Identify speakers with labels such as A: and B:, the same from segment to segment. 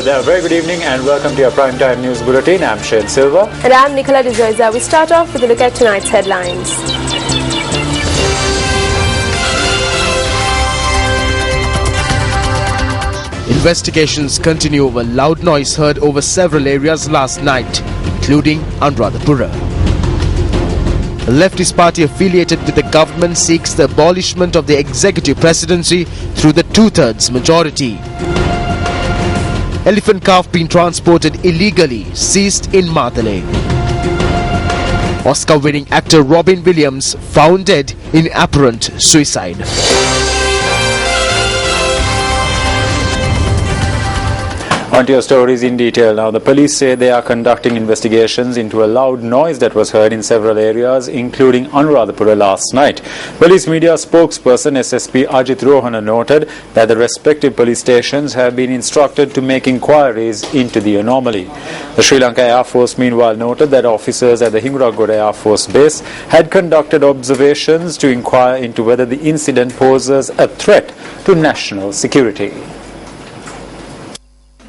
A: Hello there, very good evening and welcome to your Primetime News Bulletin. I'm Shane Silva.
B: And I'm Nicola De Joyza. We start off with a look at tonight's headlines.
C: Investigations continue over loud noise heard over several areas last night, including Anuradhapura. A leftist party affiliated with the government seeks the abolishment of the executive presidency through the two-thirds majority. Elephant calf being transported illegally, seized in Matale. Oscar-winning actor Robin Williams found dead in apparent suicide.
A: On to your stories in detail now. The police say they are conducting investigations into a loud noise that was heard in several areas, including Anuradhapura last night. Police media spokesperson SSP Ajit Rohana noted that the respective police stations have been instructed to make inquiries into the anomaly. The Sri Lanka Air Force meanwhile noted that officers at the Hinguragoda Air Force Base had conducted observations to inquire into whether the incident poses a threat to national security.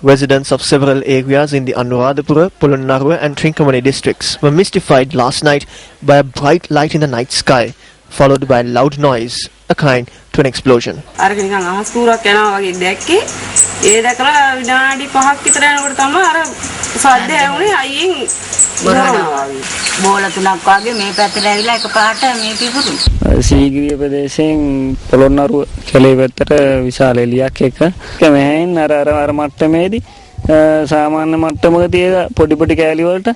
D: Residents of several areas in the Anuradhapura, Polonnaruwa and Trincomalee districts were mystified last night by a bright light in the night sky, followed by a loud noise, akin to an explosion.
E: Sigiriya ප්‍රදේශයෙන් Polonnaruwa කැලේ පැත්තට විශාල එළියක් එක මෙහෙන් අර මට්ටමේදී සාමාන්‍ය මට්ටමක තියෙන පොඩි පොඩි කැලි වලට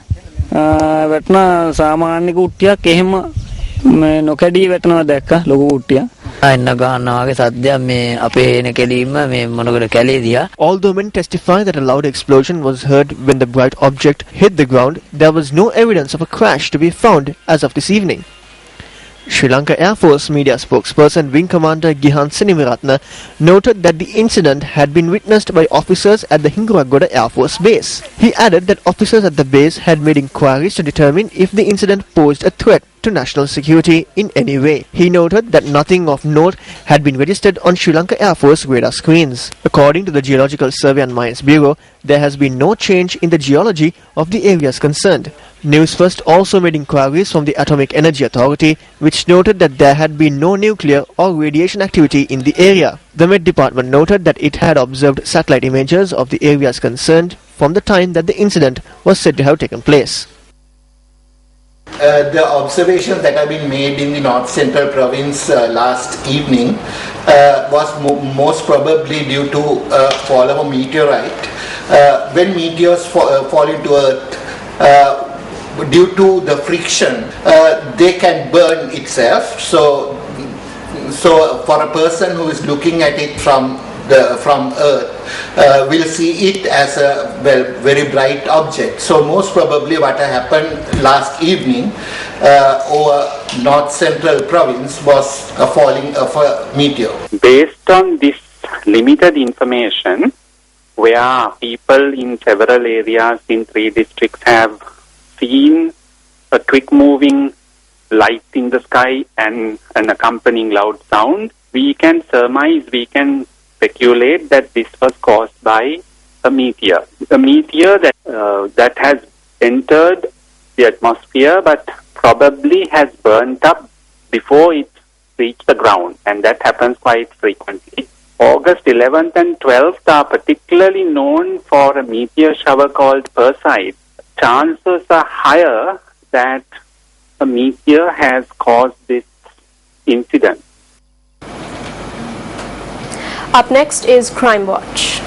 E: වැටුණා සාමාන්‍ය කුට්ටියක් එහෙම නොකඩී වැටෙනවා දැක්කා ලොකු කුට්ටියක්.
D: Although men testify that a loud explosion was heard when the bright object hit the ground, there was no evidence of a crash to be found as of this evening. Sri Lanka Air Force media spokesperson Wing Commander Gihan Senimiratne noted that the incident had been witnessed by officers at the Hinguragoda Air Force Base. He added that officers at the base had made inquiries to determine if the incident posed a threat to national security in any way. He noted that nothing of note had been registered on Sri Lanka Air Force radar screens. According to the Geological Survey and Mines Bureau, there has been no change in the geology of the areas concerned. Newsfirst also made inquiries from the Atomic Energy Authority, which noted that there had been no nuclear or radiation activity in the area. The Met Department noted that it had observed satellite images of the areas concerned from the time that the incident was said to have taken place.
F: The observations that have been made in the North Central Province last evening was most probably due to fall of a meteorite. When meteors fall into Earth, due to the friction, they can burn itself. So for a person who is looking at it from Earth, will see it as a very bright object. So most probably what happened last evening over North Central Province was a falling of a meteor.
G: Based on this limited information, where people in several areas in 3 districts have seen a quick moving light in the sky and an accompanying loud sound, we can surmise, we can speculate that this was caused by a meteor. A meteor that has entered the atmosphere but probably has burnt up before it reached the ground, and that happens quite frequently. August 11th and 12th are particularly known for a meteor shower called Perseid. Chances are higher that a meteor has caused this incident.
B: Up next is Crime Watch.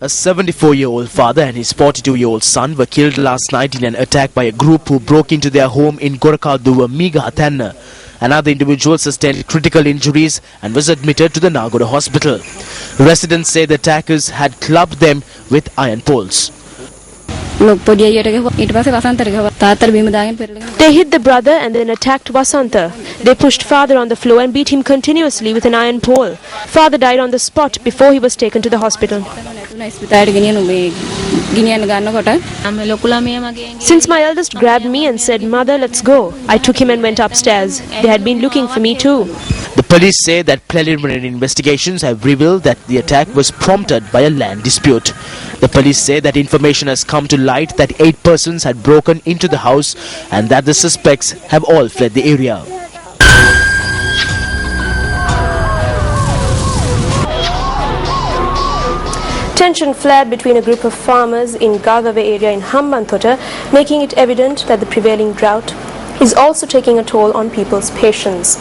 C: A 74-year-old father and his 42-year-old son were killed last night in an attack by a group who broke into their home in Gorakaduwa, Megahatanna. Another individual sustained critical injuries and was admitted to the Nagoda hospital. Residents say the attackers had clubbed them with iron poles.
B: They hit the brother and then attacked Vasanta. They pushed father on the floor and beat him continuously with an iron pole. Father died on the spot before he was taken to the hospital. Since my eldest grabbed me and said, "Mother, let's go," I took him and went upstairs. They had been looking for me too.
C: The Police say that preliminary investigations have revealed that the attack was prompted by a land dispute. The police say that information has come to light that 8 persons had broken into the house and that the suspects have all fled the area.
B: Tension flared between a group of farmers in Gardave area in Hambantota, making it evident that the prevailing drought is also taking a toll on people's patience.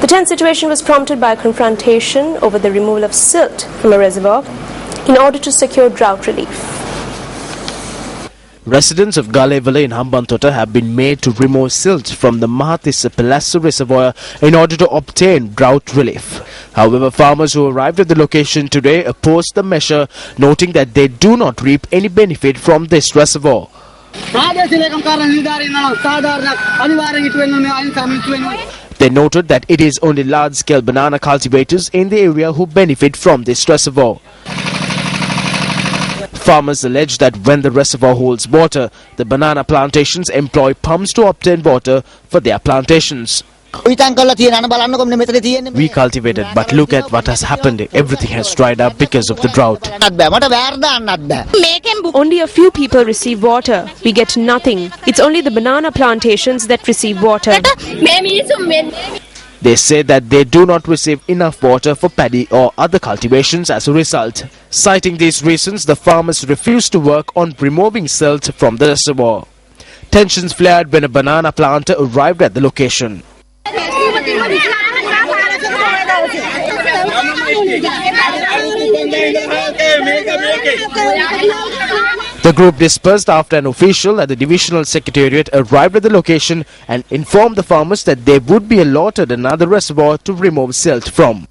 B: The tense situation was prompted by a confrontation over the removal of silt from a reservoir in order to secure drought relief.
C: Residents of Galevale in Hambantota have been made to remove silt from the Mahathissa Palazzo reservoir in order to obtain drought relief. However, farmers who arrived at the location today opposed the measure, noting that they do not reap any benefit from this reservoir. They noted that it is only large-scale banana cultivators in the area who benefit from this reservoir. Farmers allege that when the reservoir holds water, the banana plantations employ pumps to obtain water for their plantations. We cultivated, but look at what has happened. Everything has dried up because of the drought.
B: Only a few people receive water. We get nothing. It's only the banana plantations that receive water.
C: They say that they do not receive enough water for paddy or other cultivations as a result. Citing these reasons, the farmers refused to work on removing silt from the reservoir. Tensions flared when a banana planter arrived at the location. The group dispersed after an official at the divisional secretariat arrived at the location and informed the farmers that they would be allotted another reservoir to remove silt from.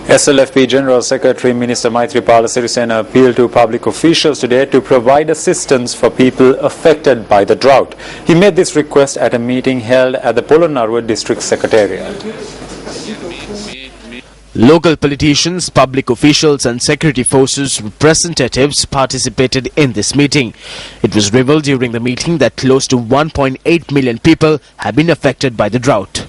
A: SLFP General Secretary Minister Maithripala Sirisena appealed to public officials today to provide assistance for people affected by the drought. He made this request at a meeting held at the Polonnaruwa District Secretariat.
C: Local politicians, public officials and security forces representatives participated in this meeting. It was revealed during the meeting that close to 1.8 million people have been affected by the drought.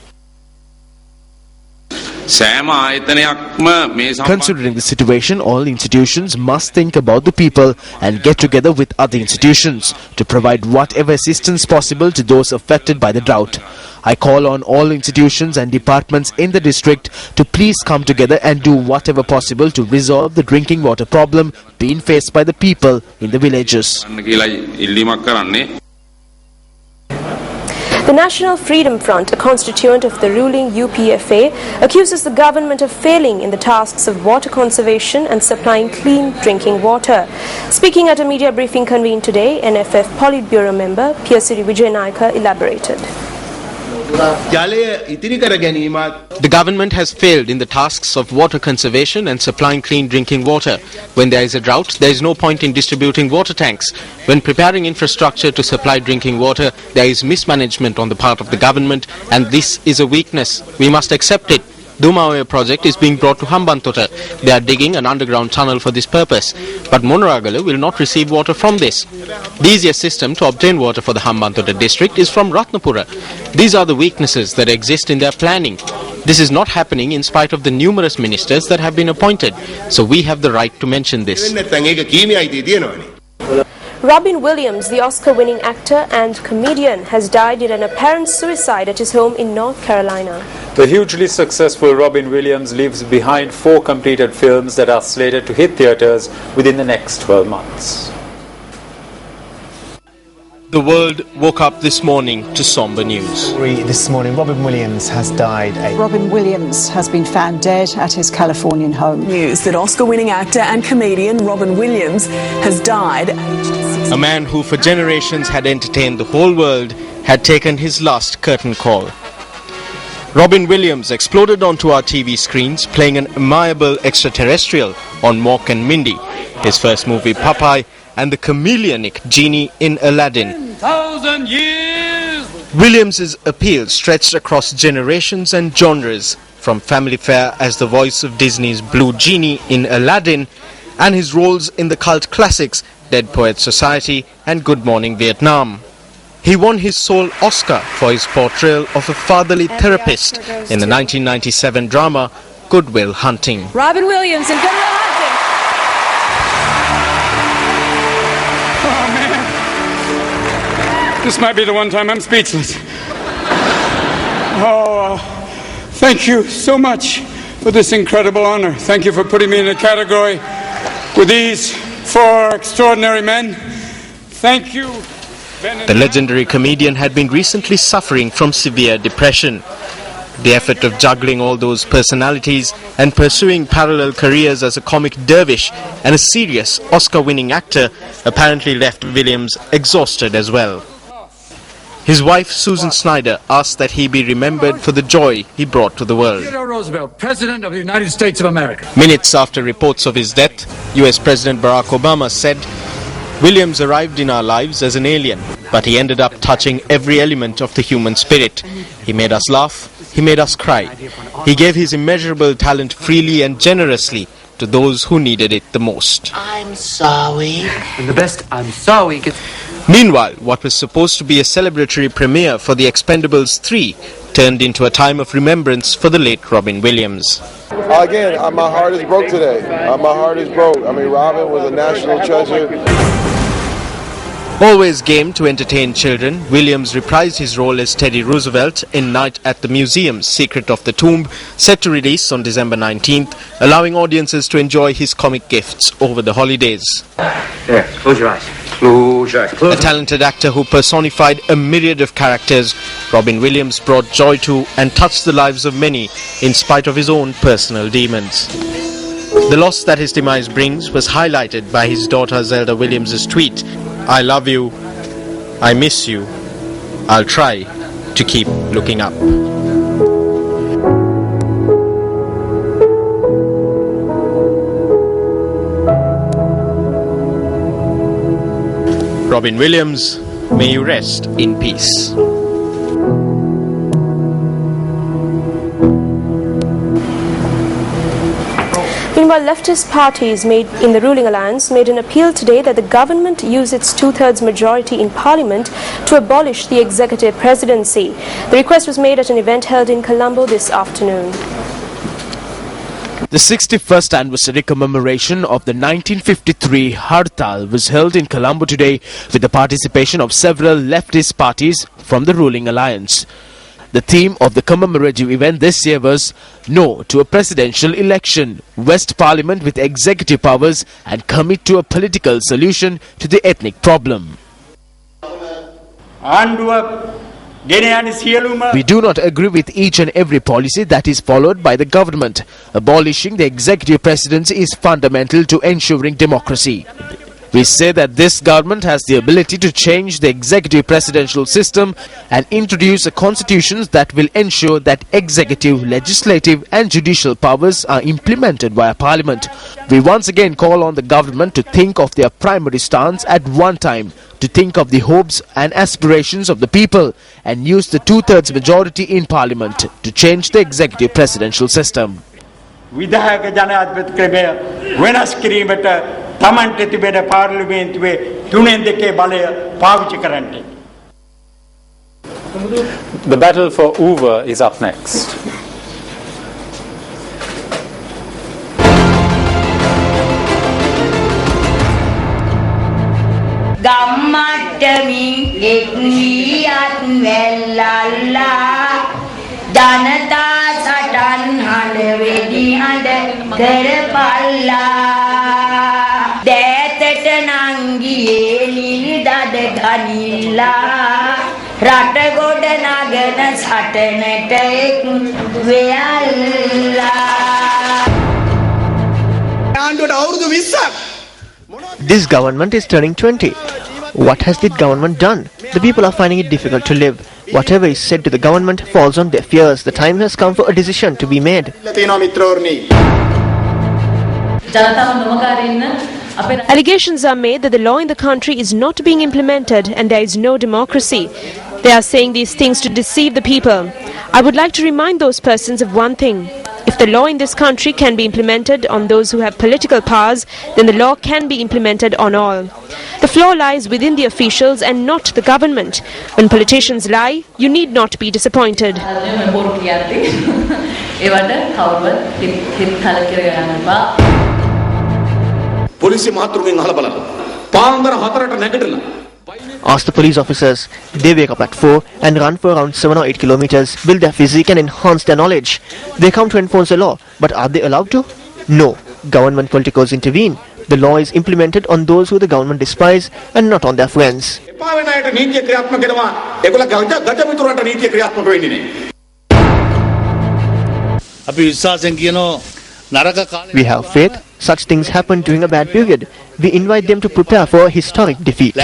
C: Considering the situation, all institutions must think about the people and get together with other institutions to provide whatever assistance possible to those affected by the drought. I call on all institutions and departments in the district to please come together and do whatever possible to resolve the drinking water problem being faced by the people in the villages.
B: The National Freedom Front, a constituent of the ruling UPFA, accuses the government of failing in the tasks of water conservation and supplying clean drinking water. Speaking at a media briefing convened today, NFF Politburo member Piyasiri Wijayanayake elaborated.
H: The government has failed in the tasks of water conservation and supplying clean drinking water. When there is a drought, there is no point in distributing water tanks. When preparing infrastructure to supply drinking water, there is mismanagement on the part of the government, and this is a weakness. We must accept it. Dumaoya project is being brought to Hambantota. They are digging an underground tunnel for this purpose. But Monoragala will not receive water from this. The easiest system to obtain water for the Hambantota district is from Ratnapura. These are the weaknesses that exist in their planning. This is not happening in spite of the numerous ministers that have been appointed. So we have the right to mention this.
B: Robin Williams, the Oscar-winning actor and comedian, has died in an apparent suicide at his home in North Carolina.
A: The hugely successful Robin Williams leaves behind 4 completed films that are slated to hit theatres within the next 12 months.
H: The world woke up this morning to somber news.
I: This morning, Robin Williams has died.
J: Robin Williams has been found dead at his Californian home.
K: News that Oscar-winning actor and comedian Robin Williams has died.
H: A man who for generations had entertained the whole world had taken his last curtain call. Robin Williams exploded onto our TV screens playing an amiable extraterrestrial on Mork and Mindy, his first movie Popeye, and the chameleonic genie in Aladdin.
L: 1,000 years!
H: Williams's appeal stretched across generations and genres, from family fare as the voice of Disney's Blue Genie in Aladdin, and his roles in the cult classics Dead Poets Society and Good Morning Vietnam. He won his sole Oscar for his portrayal of a fatherly therapist in the 1997 drama Good Will Hunting.
K: Robin Williams and Good Will Hunting.
L: Oh, man. This might be the one time I'm speechless. Oh, thank you so much for this incredible honor. Thank you for putting me in a category with these four extraordinary men. Thank you.
H: The legendary comedian had been recently suffering from severe depression. The effort of juggling all those personalities and pursuing parallel careers as a comic dervish and a serious Oscar-winning actor apparently left Williams exhausted as well. His wife, Susan Snyder, asked that he be remembered for the joy he brought to the world.
L: Theodore Roosevelt, President of the United States of America.
H: Minutes after reports of his death, US President Barack Obama said, "Williams arrived in our lives as an alien, but he ended up touching every element of the human spirit. He made us laugh, he made us cry. He gave his immeasurable talent freely and generously to those who needed it the most."
M: I'm sorry.
L: And the best, I'm sorry.
H: Meanwhile, what was supposed to be a celebratory premiere for The Expendables 3 turned into a time of remembrance for the late Robin Williams.
N: Again, my heart is broke today. My heart is broke. I mean, Robin was a national treasure.
H: Always game to entertain children, Williams reprised his role as Teddy Roosevelt in Night at the Museum's Secret of the Tomb, set to release on December 19th, allowing audiences to enjoy his comic gifts over the holidays.
L: There, close your eyes. Close your eyes.
H: A talented actor who personified a myriad of characters, Robin Williams brought joy to and touched the lives of many in spite of his own personal demons. The loss that his demise brings was highlighted by his daughter Zelda Williams' tweet, "I love you, I miss you, I'll try to keep looking up." Robin Williams, may you rest in peace.
B: Meanwhile, leftist parties in the ruling alliance made an appeal today that the government use its two-thirds majority in parliament to abolish the executive presidency. The request was made at an event held in Colombo this afternoon.
C: The 61st anniversary commemoration of the 1953 Hartal was held in Colombo today with the participation of several leftist parties from the ruling alliance. The theme of the commemorative event this year was "No to a Presidential Election, West Parliament with Executive Powers and Commit to a Political Solution to the Ethnic Problem." We do not agree with each and every policy that is followed by the government. Abolishing the executive presidency is fundamental to ensuring democracy. We say that this government has the ability to change the executive presidential system and introduce a constitution that will ensure that executive, legislative and judicial powers are implemented via parliament. We once again call on the government to think of their primary stance at one time, to think of the hopes and aspirations of the people and use the two-thirds majority in parliament to change the executive presidential system.
O: විධායක ජනාධිපති ක්‍රමය වෙනස් කිරීමට තමන්ට තිබෙන පාර්ලිමේන්තුවේ 3/2 බලය පාවිච්චි කරන්න.
A: The battle for Uber is up next.
M: ගම්මට්ටමින් එක්ලියත් වෙල්ලල්ලා ජනතා සටන් හඬ වෙඩි හඬ කරපල්ලා දෑතට නංගියේ නිලිදඩ ගනිල්ලා රට ගොඩ නගන සටනට එක් වෙයල්ලා.
D: This government is turning 20. What has the government done? The people are finding it difficult to live. Whatever is said to the government falls on deaf ears. The time has come for a decision to be made.
B: Allegations are made that the law in the country is not being implemented and there is no democracy. They are saying these things to deceive the people. I would like to remind those persons of one thing. If the law in this country can be implemented on those who have political powers, then the law can be implemented on all. The flaw lies within the officials and not the government. When politicians lie, you need not be disappointed.
D: Ask the police officers. They wake up at 4 and run for around 7 or 8 kilometers, build their physique and enhance their knowledge. They come to enforce the law, but are they allowed to? No. Government politicos intervene. The law is implemented on those who the government despise and not on their friends. We have faith. Such things happen during a bad period. We invite them to prepare for a historic defeat.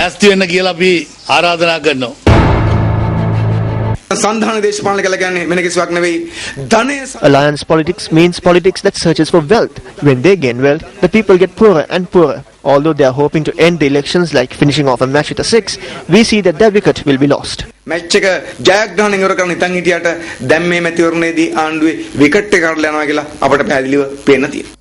D: Alliance politics means politics that searches for wealth. When they gain wealth, the people get poorer and poorer. Although they are hoping to end the elections like finishing off a match with a 6, we see that their wicket will be lost.
P: Match එක ජයග්‍රහණය ඉවර කරන ඉතින් හිටියට දැන් මේ මැතිවරණයේදී ආණ්ඩුවේ විකට් එක කඩලා යනවා කියලා අපට පැහැදිලිව පේන්න තියෙනවා.